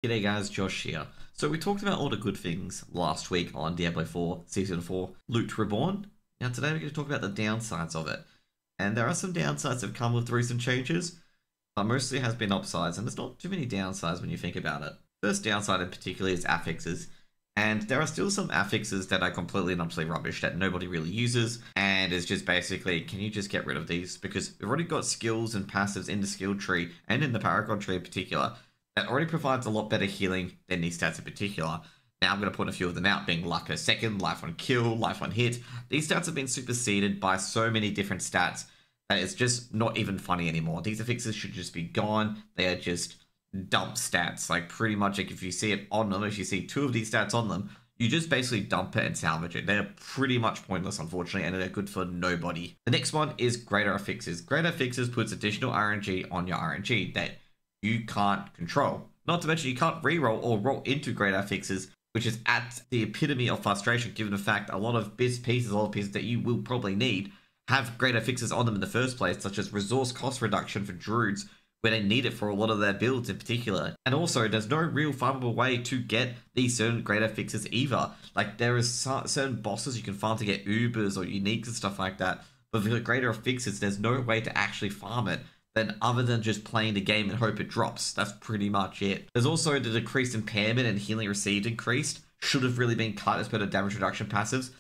G'day guys, Josh here. So we talked about all the good things last week on Diablo 4 Season 4 Loot Reborn. Now today we're going to talk about the downsides of it. And there are some downsides that have come with recent changes, but mostly has been upsides, and there's not too many downsides when you think about it. First downside in particular is affixes. And there are still some affixes that are completely and utterly rubbish that nobody really uses, and it's just basically, can you just get rid of these? Because we've already got skills and passives in the skill tree, and in the Paragon tree in particular, that already provides a lot better healing than these stats in particular. Now I'm going to point a few of them out, being life per second, life on kill, life on hit. These stats have been superseded by so many different stats that it's just not even funny anymore. These affixes should just be gone. They are just dump stats. Like pretty much, like if you see it on them, if you see two of these stats on them, you just basically dump it and salvage it. They're pretty much pointless, unfortunately, and they're good for nobody. The next one is greater affixes. Greater affixes puts additional RNG on your RNG that you can't control. Not to mention you can't reroll or roll into greater affixes, which is at the epitome of frustration, given the fact a lot of pieces that you will probably need have greater affixes on them in the first place, such as resource cost reduction for druids, where they need it for a lot of their builds in particular. And also, there's no real farmable way to get these certain greater fixes either. Like, there is certain bosses you can farm to get Ubers or uniques and stuff like that, but for the greater fixes, there's no way to actually farm it then other than just playing the game and hope it drops. That's pretty much it. There's also the decreased impairment and healing received increased. Should have really been cut as per the damage reduction passives.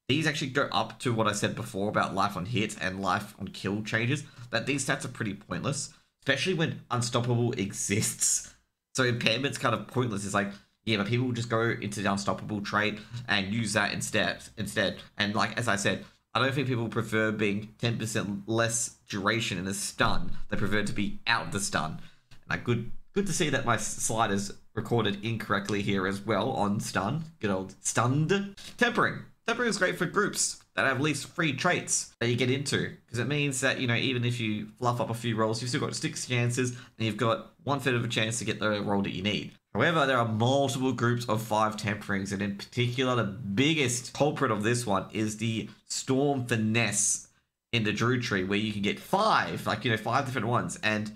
These actually go up to what I said before about life on hit and life on kill changes, that these stats are pretty pointless, especially when Unstoppable exists. So impairment's kind of pointless. It's like, yeah, but people will just go into the Unstoppable trait and use that instead. And like, as I said, I don't think people prefer being 10% less duration in a stun. They prefer to be out the stun. And good to see that my slide is recorded incorrectly here as well on stun. Good old stunned. Tempering. Tempering is great for groups that have at least 3 traits that you get into. Because it means that, you know, even if you fluff up a few rolls, you've still got 6 chances, and you've got 1/5 of a chance to get the roll that you need. However, there are multiple groups of 5 temperings, and in particular, the biggest culprit of this one is the Storm Finesse in the Druid tree, where you can get 5, like, you know, 5 different ones. And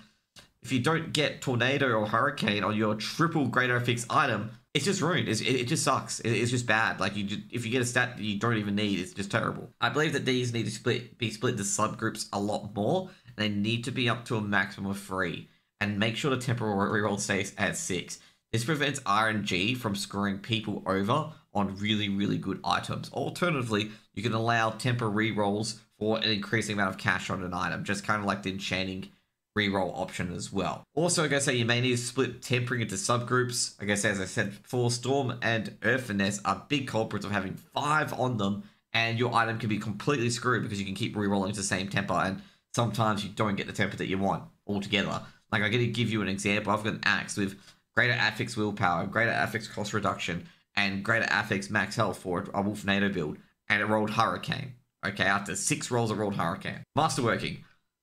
if you don't get Tornado or Hurricane on your triple greater affix item, it's just ruined. It just sucks. It's just bad. Like, if you get a stat that you don't even need, it's just terrible. I believe that these need to be split into subgroups a lot more, and they need to be up to a maximum of 3. And make sure the temporal reroll stays at 6. This prevents RNG from screwing people over on really, really good items. Alternatively, you can allow temper rerolls for an increasing amount of cash on an item, just kind of like the enchanting reroll option as well. Also, I guess you may need to split tempering into subgroups. I guess, as I said before, Storm and Earth Finesse are big culprits of having 5 on them, and your item can be completely screwed because you can keep rerolling to the same temper, and sometimes you don't get the temper that you want altogether. Like, I'm going to give you an example. I've got an axe with greater affix willpower, greater affix cost reduction, and greater affix max health for a Wolfnado build, and it rolled Hurricane. Okay, after 6 rolls, it rolled Hurricane. Masterworking.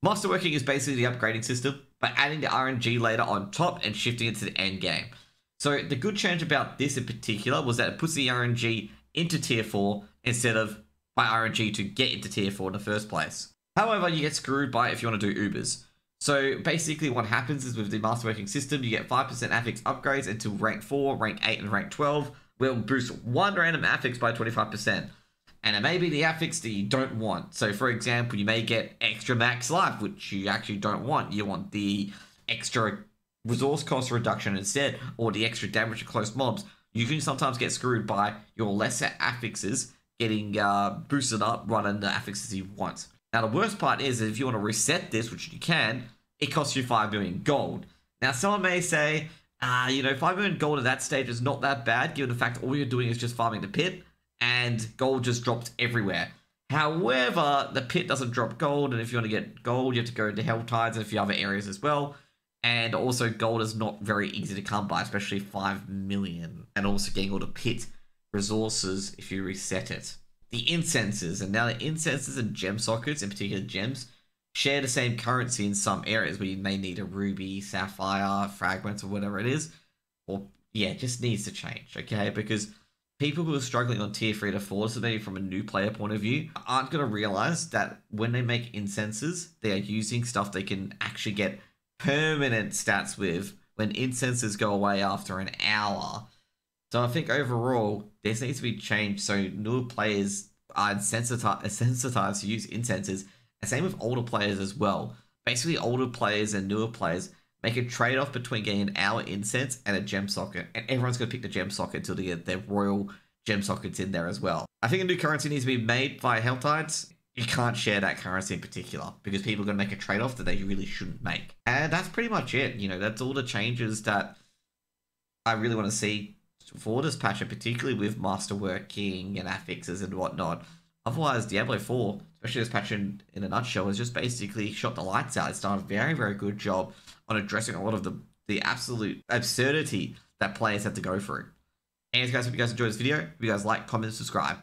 Masterworking is basically the upgrading system, by adding the RNG later on top and shifting it to the end game. So the good change about this in particular was that it puts the RNG into tier 4 instead of by RNG to get into tier 4 in the first place. However, you get screwed by if you want to do Ubers. So basically what happens is with the Masterworking system, you get 5% affix upgrades until rank 4, rank 8, and rank 12, will boost one random affix by 25%. And it may be the affix that you don't want. So for example, you may get extra max life, which you actually don't want. You want the extra resource cost reduction instead, or the extra damage to close mobs. You can sometimes get screwed by your lesser affixes getting boosted up running the affixes you want. Now, the worst part is if you want to reset this, which you can, it costs you 5 million gold. Now, someone may say, you know, 5 million gold at that stage is not that bad, given the fact that all you're doing is just farming the pit, and gold just drops everywhere. However, the pit doesn't drop gold, and if you want to get gold, you have to go into Hell Tides and a few other areas as well. And also, gold is not very easy to come by, especially 5 million. And also getting all the pit resources if you reset it. The incenses, and now the incenses and gem sockets, in particular gems, share the same currency in some areas where you may need a ruby, sapphire, fragments, or whatever it is. Or, yeah, it just needs to change, okay? Because people who are struggling on tier 3 to 4, so maybe from a new player point of view, aren't going to realize that when they make incenses, they are using stuff they can actually get permanent stats with when incenses go away after an hour. So I think overall, this needs to be changed so newer players are sensitized to use incenses, and same with older players as well. Basically, older players and newer players make a trade-off between getting an hour incense and a gem socket, and everyone's going to pick the gem socket until they get their royal gem sockets in there as well. I think a new currency needs to be made via Hell Tides. You can't share that currency in particular because people are going to make a trade-off that they really shouldn't make. And that's pretty much it. You know, that's all the changes that I really want to see for this patch, and particularly with masterworking and affixes and whatnot. Otherwise, Diablo 4, especially this patch in a nutshell, has just basically shot the lights out. It's done a very, very good job on addressing a lot of the absolute absurdity that players had to go through. Anyways, guys, hope you guys enjoyed this video. If you guys like, comment, subscribe.